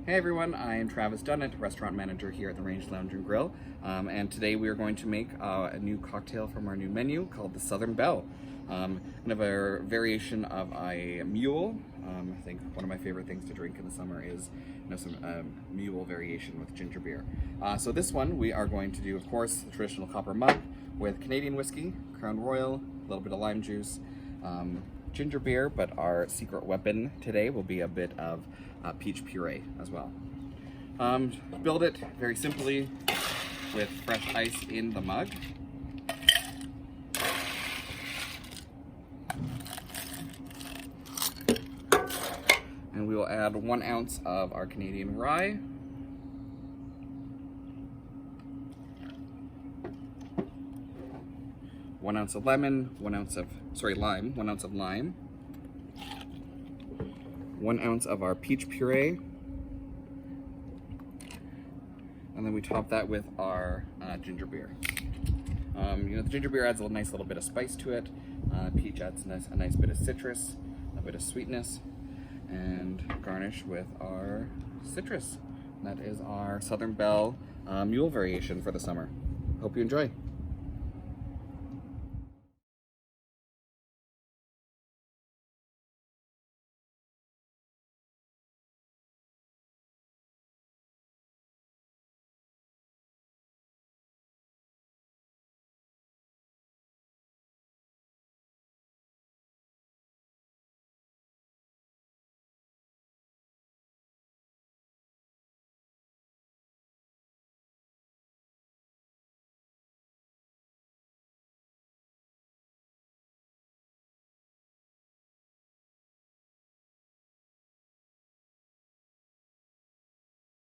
Hey everyone, I am Travis Dunnet, Restaurant Manager here at the Range Lounge and Grill, and today we are going to make a new cocktail from our new menu called the Southern Belle. Kind of a variation of a mule. I think one of my favorite things to drink in the summer is some mule variation with ginger beer. So this one we are going to do, of course, the traditional copper mug with Canadian whiskey, Crown Royal, a little bit of lime juice, ginger beer, but our secret weapon today will be a bit of peach puree as well. Build it very simply with fresh ice in the mug. And we will add 1 ounce of our Canadian rye. One ounce of lemon, 1 ounce of, lime, 1 ounce of lime. 1 ounce of our peach puree, and then we top that with our ginger beer. The ginger beer adds a nice little bit of spice to it. Peach adds a nice bit of citrus, a bit of sweetness, and garnish with our citrus. That is our Southern Belle mule variation for the summer. Hope you enjoy.